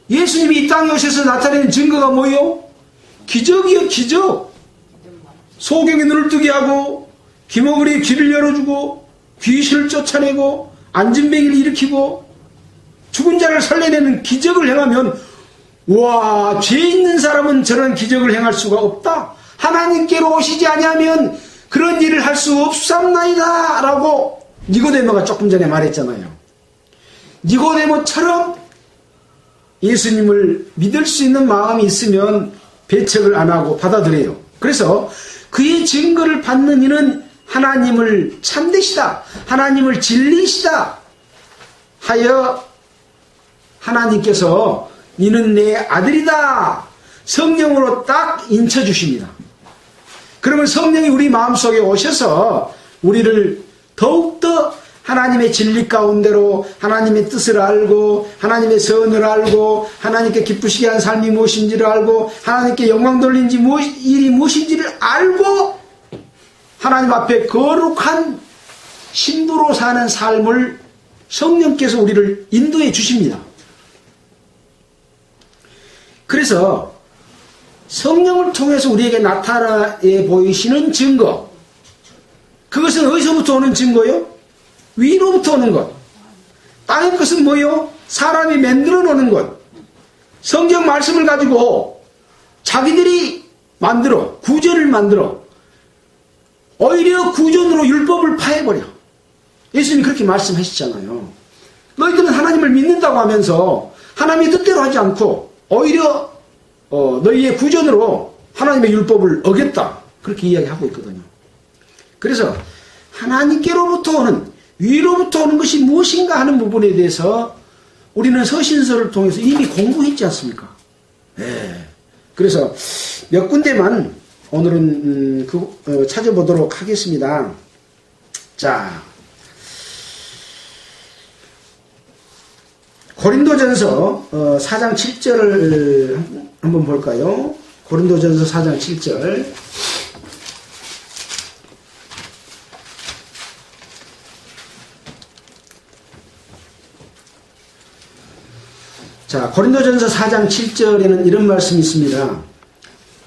예수님이 이 땅에 오셔서 나타내는 증거가 뭐예요? 기적이요, 기적. 소경이 눈을 뜨게 하고 귀머거리에 귀를 열어주고 귀신을 쫓아내고 안진뱅이를 일으키고 죽은 자를 살려내는 기적을 행하면 와, 죄 있는 사람은 저런 기적을 행할 수가 없다. 하나님께로 오시지 아니하면 그런 일을 할 수 없삼나이다 라고 니고데모가 조금 전에 말했잖아요. 니고데모처럼 예수님을 믿을 수 있는 마음이 있으면 배척을 안 하고 받아들여요. 그래서 그의 증거를 받는 이는 하나님을 참되시다, 하나님을 진리시다 하여 하나님께서 이는 내 아들이다 성령으로 딱 인쳐주십니다. 그러면 성령이 우리 마음속에 오셔서 우리를 더욱더 하나님의 진리 가운데로 하나님의 뜻을 알고 하나님의 선을 알고 하나님께 기쁘시게 한 삶이 무엇인지를 알고 하나님께 영광 돌린지 일이 무엇인지를 알고 하나님 앞에 거룩한 신부로 사는 삶을 성령께서 우리를 인도해 주십니다. 그래서 성령을 통해서 우리에게 나타나 보이시는 증거, 그것은 어디서부터 오는 증거요? 위로부터 오는 것. 땅의 것은 뭐요? 사람이 만들어 놓는 것. 성경 말씀을 가지고 자기들이 구전을 만들어 오히려 구전으로 율법을 파해버려. 예수님이 그렇게 말씀하시잖아요. 너희들은 하나님을 믿는다고 하면서 하나님의 뜻대로 하지 않고 오히려 너희의 구전으로 하나님의 율법을 어겼다. 그렇게 이야기하고 있거든요. 그래서 하나님께로부터 오는, 위로부터 오는 것이 무엇인가 하는 부분에 대해서 우리는 서신서를 통해서 이미 공부했지 않습니까? 네. 그래서 몇 군데만 오늘은 찾아보도록 하겠습니다. 자, 고린도전서 4장 7절을 한번 볼까요? 고린도전서 4장 7절. 자, 고린도전서 4장 7절에는 이런 말씀이 있습니다.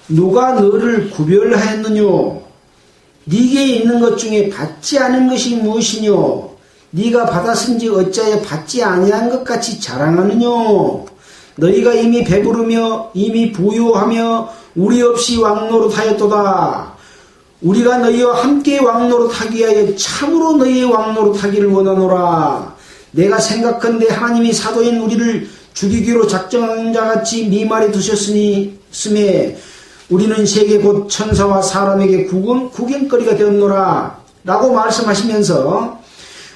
누가 너를 구별하였느뇨? 네게 있는 것 중에 받지 않은 것이 무엇이뇨? 네가 받았은지 어찌하여 받지 아니한 것 같이 자랑하느뇨? 너희가 이미 배부르며 이미 부유하며 우리 없이 왕노릇하였도다. 우리가 너희와 함께 왕노릇하기 위하여 참으로 너희의 왕노릇하기를 원하노라. 내가 생각컨대 하나님이 사도인 우리를 죽이기로 작정한 자같이 미말에 두셨으니 스매 우리는 세계 곧 천사와 사람에게 구경거리가 되었노라 라고 말씀하시면서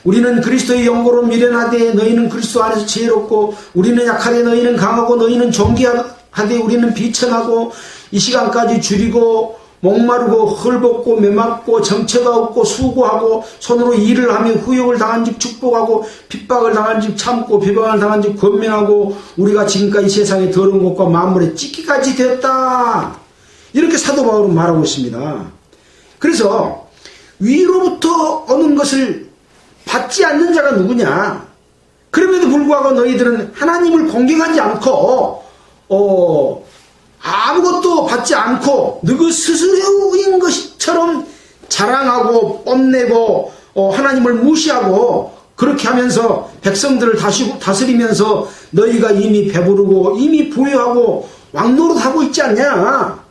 우리는 그리스도의 영광으로 미련하되 너희는 그리스도 안에서 지혜롭고 우리는 약하되 너희는 강하고 너희는 존귀하되 우리는 비천하고 이 시간까지 줄이고 목마르고 헐벗고 메맞고 정처가 없고 수고하고 손으로 일을 하며 후욕을 당한 즉 축복하고 핍박을 당한 즉 참고 비방을 당한 즉 권면하고 우리가 지금까지 세상의 더러운 것과 만물에 찢기까지 되었다. 이렇게 사도 바울은 말하고 있습니다. 그래서 위로부터 오는 것을 받지 않는 자가 누구냐? 그럼에도 불구하고 너희들은 하나님을 공경하지 않고 아무것도 받지 않고 너희 스스로인 것처럼 자랑하고 뽐내고 하나님을 무시하고 그렇게 하면서 백성들을 다스리면서 너희가 이미 배부르고 이미 부유하고 왕노릇하고 있지 않냐?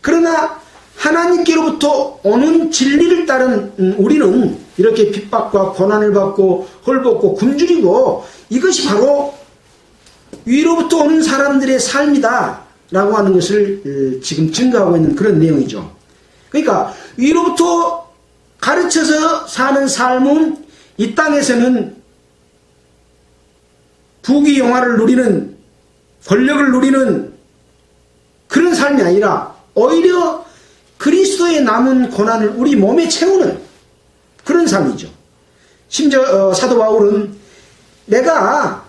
그러나 하나님께로부터 오는 진리를 따른 우리는 이렇게 핍박과 고난을 받고 헐벗고 굶주리고 이것이 바로 위로부터 오는 사람들의 삶이다 라고 하는 것을 지금 증거하고 있는 그런 내용이죠. 그러니까 위로부터 가르쳐서 사는 삶은 이 땅에서는 부귀 영화를 누리는, 권력을 누리는 그런 삶이 아니라 오히려 그리스도의 남은 고난을 우리 몸에 채우는 그런 삶이죠. 심지어 사도 바울은 내가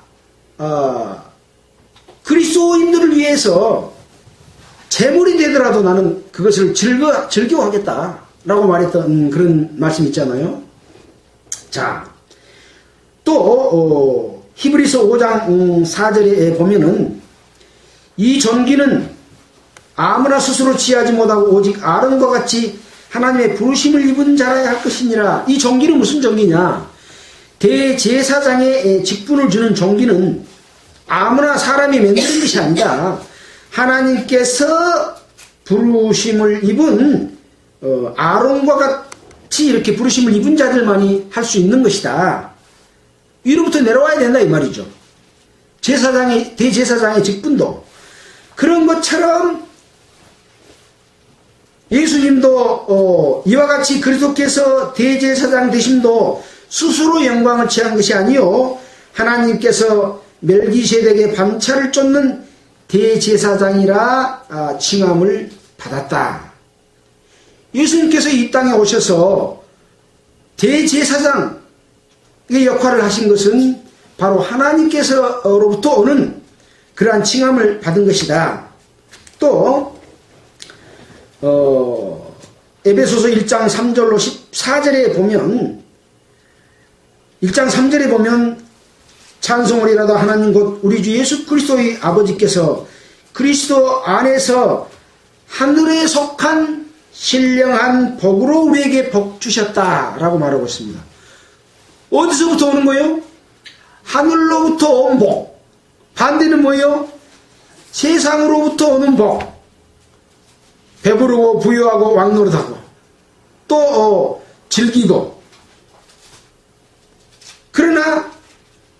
그리스도인들을 위해서 재물이 되더라도 나는 그것을 즐겨하겠다라고 말했던 그런 말씀 있잖아요. 자, 또 히브리서 5장 4절에 보면은 이 존귀는 아무나 스스로 취하지 못하고 오직 아론과 같이 하나님의 부르심을 입은 자라야 할 것이니라. 이 존귀는 무슨 존귀냐? 대제사장의 직분을 주는 존귀는 아무나 사람이 만드는 것이 아니라 하나님께서 부르심을 입은 아론과 같이 이렇게 부르심을 입은 자들만이 할 수 있는 것이다. 위로부터 내려와야 된다 이 말이죠. 대제사장의 직분도 그런 것처럼 예수님도 이와 같이 그리스도께서 대제사장 되심도 스스로 영광을 취한 것이 아니요 하나님께서 멜기세덱의 반차를 쫓는 대제사장이라 칭함을 받았다. 예수님께서 이 땅에 오셔서 대제사장, 역할을 하신 것은 바로 하나님께서로부터 오는 그러한 칭함을 받은 것이다. 또 에베소서 1장 3절로 14절에 보면 1장 3절에 보면 찬송하리로다 하나님 곧 우리 주 예수 그리스도의 아버지께서 그리스도 안에서 하늘에 속한 신령한 복으로 우리에게 복 주셨다라고 말하고 있습니다. 어디서부터 오는 거예요? 하늘로부터 온 복. 반대는 뭐예요? 세상으로부터 오는 복. 배부르고 부유하고 왕노릇하고 또 즐기고. 그러나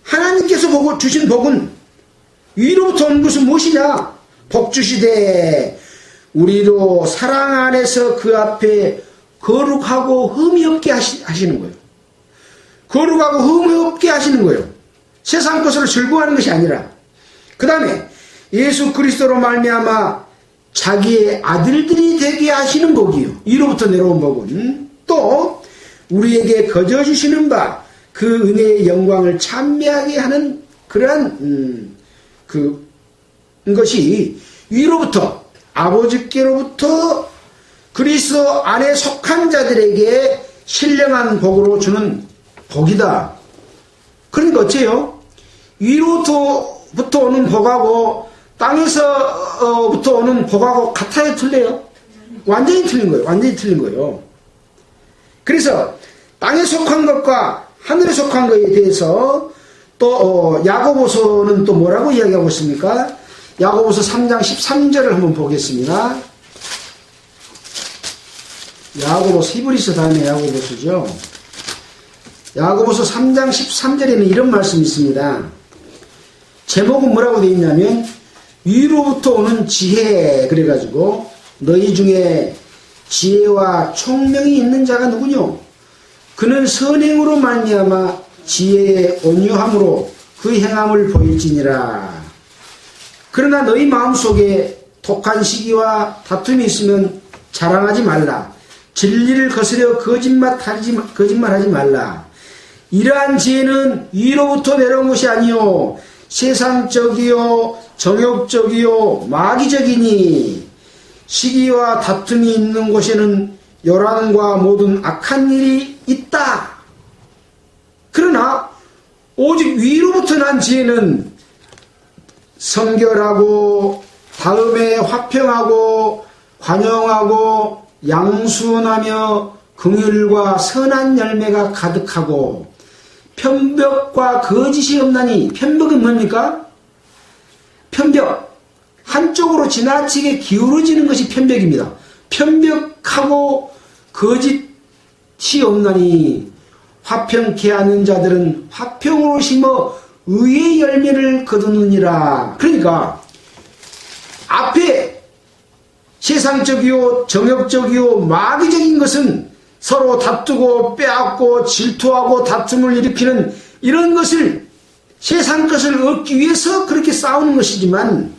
하나님께서 주신 복은 위로부터 온 것은 무엇이냐? 복 주시되 우리로 사랑 안에서 그 앞에 거룩하고 흠이 없게 하시는 거예요. 거룩하고 흠이 없게 하시는 거예요. 세상 것으로 즐거워하는 것이 아니라. 그 다음에 예수 그리스도로 말미암아 자기의 아들들이 되게 하시는 복이요. 위로부터 내려온 복은 또 우리에게 거저 주시는 바 그 은혜의 영광을 찬미하게 하는 그러한 것이 위로부터 아버지께로부터 그리스도 안에 속한 자들에게 신령한 복으로 주는 복이다. 그러니까 어째요? 위로부터 오는 복하고 땅에서부터 오는 복하고 같아요? 틀려요? 완전히 틀린 거예요. 완전히 틀린 거예요. 그래서 땅에 속한 것과 하늘에 속한 것에 대해서 또 야고보서는 또 뭐라고 이야기하고 있습니까? 야고보서 3장 13절을 한번 보겠습니다. 야고보서, 히브리서 다음에 야고보서죠. 야고보서 3장 13절에는 이런 말씀이 있습니다. 제목은 뭐라고 되어 있냐면 위로부터 오는 지혜. 그래가지고 너희 중에 지혜와 총명이 있는 자가 누구뇨? 그는 선행으로 말미암아 지혜의 온유함으로 그 행함을 보일지니라. 그러나 너희 마음속에 독한 시기와 다툼이 있으면 자랑하지 말라. 진리를 거스려 거짓말하지 말라. 이러한 지혜는 위로부터 내려온 것이 아니요 세상적이요 정욕적이요 마귀적이니 시기와 다툼이 있는 곳에는 요란과 모든 악한 일이 있다. 그러나 오직 위로부터 난 지혜는 성결하고 다음에 화평하고 관용하고 양순하며 긍휼과 선한 열매가 가득하고 편벽과 거짓이 없나니. 편벽은 뭡니까? 편벽. 한쪽으로 지나치게 기울어지는 것이 편벽입니다. 편벽하고 거짓이 없나니 화평케 하는 자들은 화평으로 심어 의의 열매를 거두느니라. 그러니까 앞에 세상적이요 정욕적이요 마귀적인 것은 서로 다투고 빼앗고 질투하고 다툼을 일으키는 이런 것을 세상 것을 얻기 위해서 그렇게 싸우는 것이지만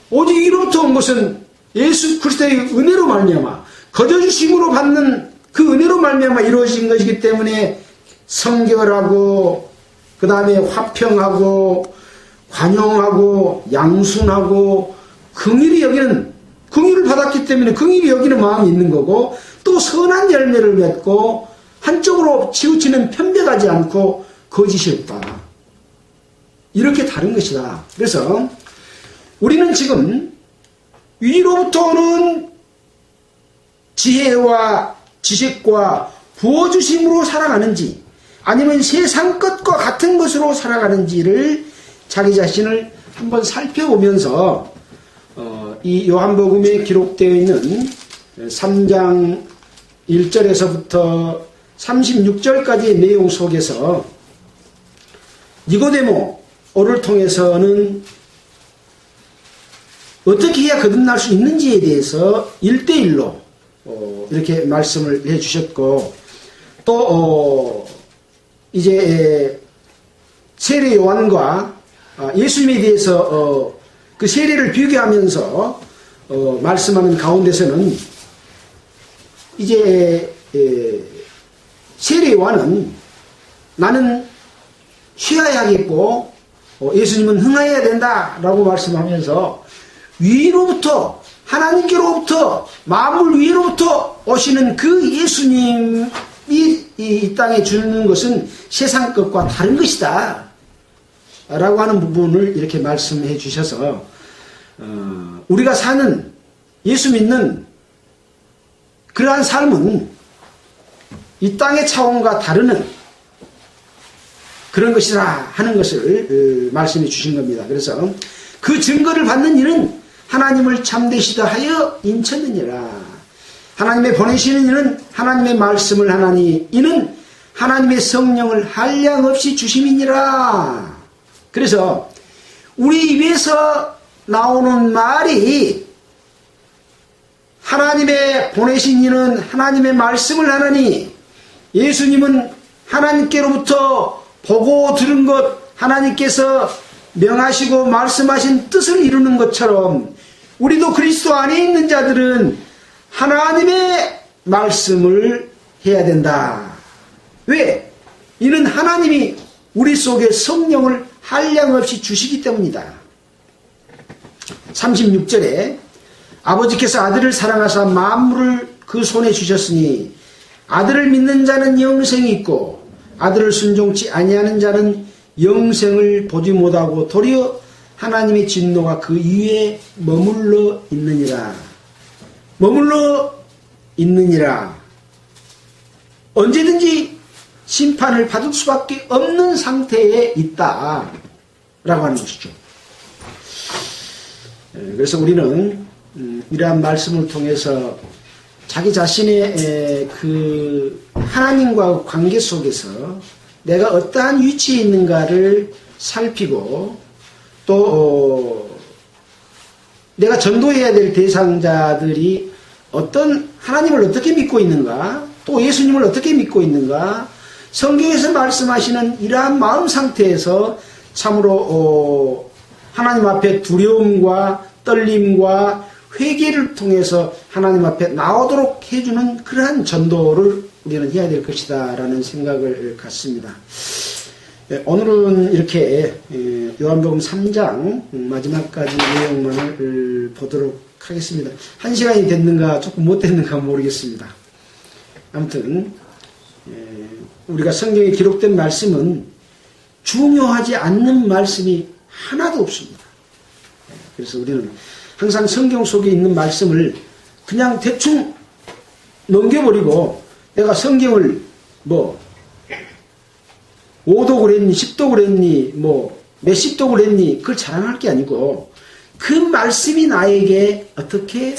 오직 위로부터 온 것은 예수 그리스도의 은혜로 말미암아 거저 주심으로 받는 그 은혜로 말미암아 이루어진 것이기 때문에 성결하고 그 다음에 화평하고 관용하고 양순하고 긍휼히 여기는 긍휼을 받았기 때문에 긍휼히 여기는 마음이 있는 거고 또 선한 열매를 맺고 한쪽으로 치우치는 편벽하지 않고 거짓이 없다. 이렇게 다른 것이다. 그래서 우리는 지금 위로부터 오는 지혜와 지식과 부어주심으로 살아가는지 아니면 세상 것과 같은 것으로 살아가는지를 자기 자신을 한번 살펴보면서 이 요한복음에 기록되어 있는 3장 1절에서부터 36절까지의 내용 속에서 니고데모를 통해서는 어떻게 해야 거듭날 수 있는지에 대해서 1대1로 이렇게 말씀을 해주셨고 또 이제 세례 요한과 예수님에 대해서 그 세례를 비교하면서 말씀하는 가운데서는 이제 세례 요한은 나는 쉬어야 하겠고 예수님은 흥하여야 된다라고 말씀하면서 위로부터 하나님께로부터 만물 위로부터 오시는 그 예수님이 이 땅에 주는 것은 세상 것과 다른 것이다 라고 하는 부분을 이렇게 말씀해 주셔서 우리가 사는 예수 믿는 그러한 삶은 이 땅의 차원과 다르는 그런 것이라 하는 것을 말씀해 주신 겁니다. 그래서 그 증거를 받는 이는 하나님을 참되시다 하여 인쳤느니라. 하나님의 보내시는 이는 하나님의 말씀을 하나니 이는 하나님의 성령을 한량없이 주심이니라. 그래서 우리 입에서 나오는 말이 하나님의 보내신 이는 하나님의 말씀을 하나니 예수님은 하나님께로부터 보고 들은 것 하나님께서 명하시고 말씀하신 뜻을 이루는 것처럼 우리도 그리스도 안에 있는 자들은 하나님의 말씀을 해야 된다. 왜? 이는 하나님이 우리 속에 성령을 한량없이 주시기 때문이다. 36절에 아버지께서 아들을 사랑하사 만물을 그 손에 주셨으니 아들을 믿는 자는 영생이 있고 아들을 순종치 아니하는 자는 영생을 보지 못하고 도리어 하나님의 진노가 그 위에 머물러 있느니라. 머물러 있느니라. 언제든지 심판을 받을 수밖에 없는 상태에 있다 라고 하는 것이죠. 그래서 우리는 이러한 말씀을 통해서 자기 자신의 그 하나님과 관계 속에서 내가 어떠한 위치에 있는가를 살피고 또 내가 전도해야 될 대상자들이 어떤 하나님을 어떻게 믿고 있는가, 또 예수님을 어떻게 믿고 있는가, 성경에서 말씀하시는 이러한 마음 상태에서 참으로 하나님 앞에 두려움과 떨림과 회개를 통해서 하나님 앞에 나오도록 해주는 그러한 전도를 우리는 해야 될 것이다 라는 생각을 갖습니다. 오늘은 이렇게 요한복음 3장 마지막까지 내용만을 보도록 하겠습니다. 1시간이 됐는가 조금 못 됐는가 모르겠습니다. 아무튼 우리가 성경에 기록된 말씀은 중요하지 않는 말씀이 하나도 없습니다. 그래서 우리는 항상 성경 속에 있는 말씀을 그냥 대충 넘겨버리고 내가 성경을 5도 그랬니 10도 그랬니 몇십 도 그랬니 그걸 자랑할 게 아니고 그 말씀이 나에게 어떻게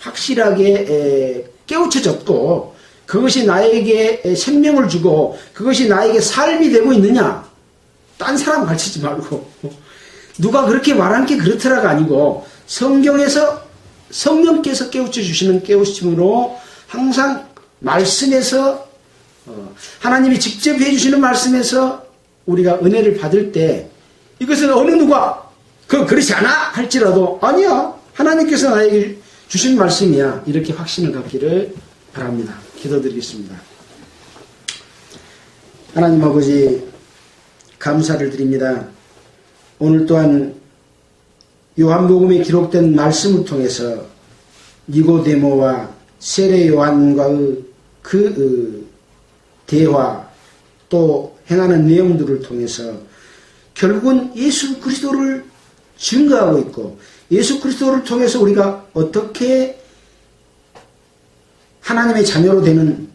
확실하게 깨우쳐졌고 그것이 나에게 생명을 주고 그것이 나에게 삶이 되고 있느냐. 딴 사람 가르치지 말고 누가 그렇게 말한 게 그렇더라가 아니고 성경에서 성령께서 깨우쳐 주시는 깨우침으로 항상 말씀에서 하나님이 직접 해주시는 말씀에서 우리가 은혜를 받을 때 이것은 어느 누가 그렇지 않아? 할지라도 아니야. 하나님께서 나에게 주신 말씀이야. 이렇게 확신을 갖기를 바랍니다. 기도드리겠습니다. 하나님 아버지 감사를 드립니다. 오늘 또한 요한복음에 기록된 말씀을 통해서 니고데모와 세례 요한과의 그 대화 또 행하는 내용들을 통해서 결국은 예수 그리스도를 증거하고 있고 예수 그리스도를 통해서 우리가 어떻게 하나님의 자녀로 되는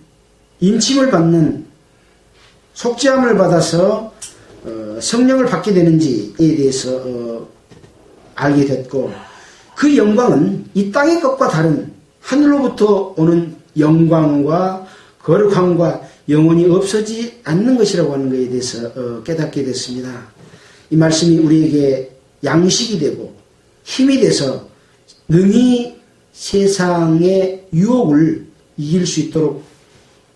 인침을 받는 속죄함을 받아서 성령을 받게 되는지에 대해서 알게 됐고 그 영광은 이 땅의 것과 다른 하늘로부터 오는 영광과 거룩함과 영원히 없어지지 않는 것이라고 하는 것에 대해서 깨닫게 됐습니다. 이 말씀이 우리에게 양식이 되고 힘이 돼서 능히 세상의 유혹을 이길 수 있도록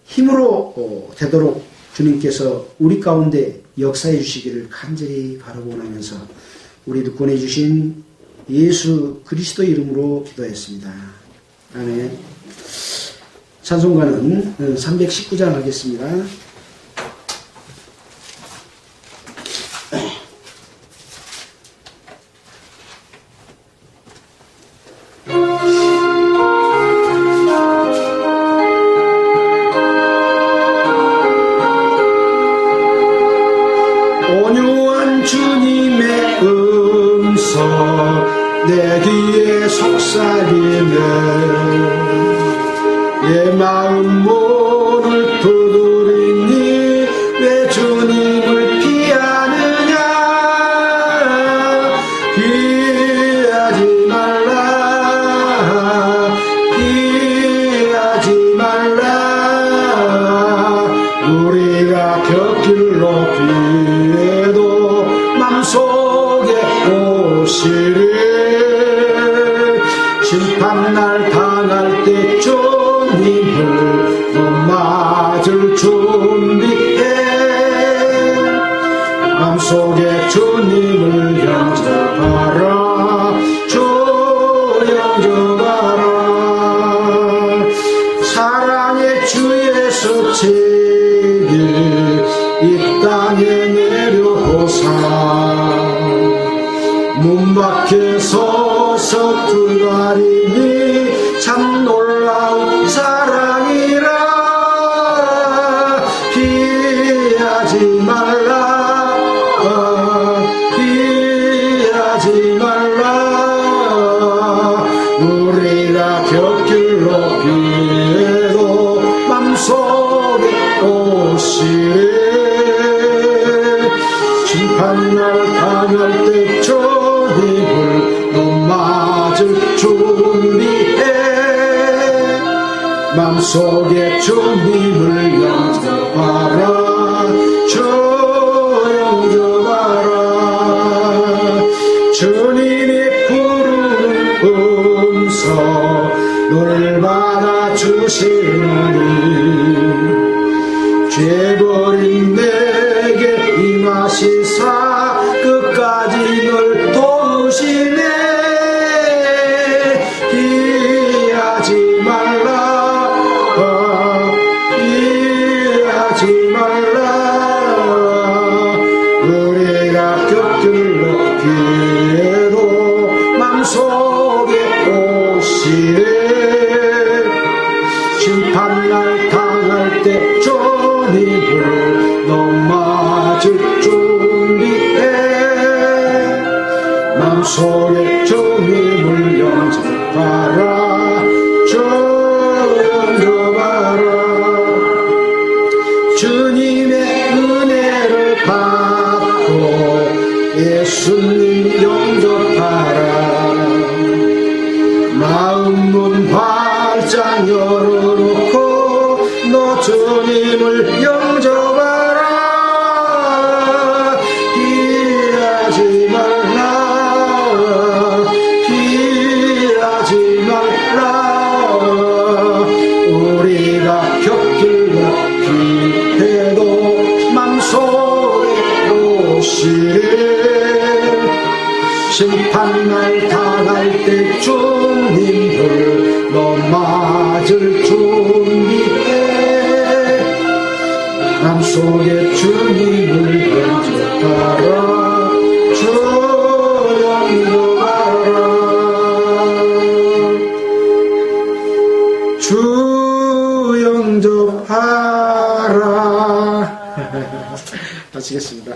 힘으로 되도록 주님께서 우리 가운데 역사해 주시기를 간절히 바라고 원하면서 우리를 보내주신 예수 그리스도 이름으로 기도했습니다. 아멘. 찬송가는 319장 하겠습니다. 내 마음 문을 두드리니 왜 주님을 피하느냐. 피하지 말라 피하지 말라. 우리가 곁길로 피해도 맘속에 오시리. 심판날 당할 때 주님을 못 맞을 준비해. 맘속에 주님을 영접하라. 주 영접하라. 사랑의 주 예수 책이 이 땅에 내려오사 문 밖에 서서 두드리니 참 놀라운 사랑이라. 피하지 말라 피하지 말라. 우리가 곁길로 피해도 맘속에 오시리. 심판날 당할 때 주님을 못 맞을 준비해. 맘속에 주님을 영접하라. 주 영접하라. 주님이 부르는 음성 널 받아주시느니 죄버린 내게 임하시사 끝까지 널 도우시네. 피하지 말라 피하지 말라. 우리가 곁길로 피해도 맘속에 오시네. 심판날 당할 때 주님을 너 맞을 준비해. 맘속에 주님을 영접하라. 주 영접하라. 주님의 은혜를 받고 예수님 영접하라. 마음 문 활짝 열어놓고 너 주님을 영접하라. 피하지 말라 피하지 말라. 우리가 곁길로 피해도 맘속에 오시리. 심판날 당할 때 주님을 너 맞을 준비해. 맘속에 주님을 영접하라. 주 영접하라. 주 영접하라. 마치겠습니다.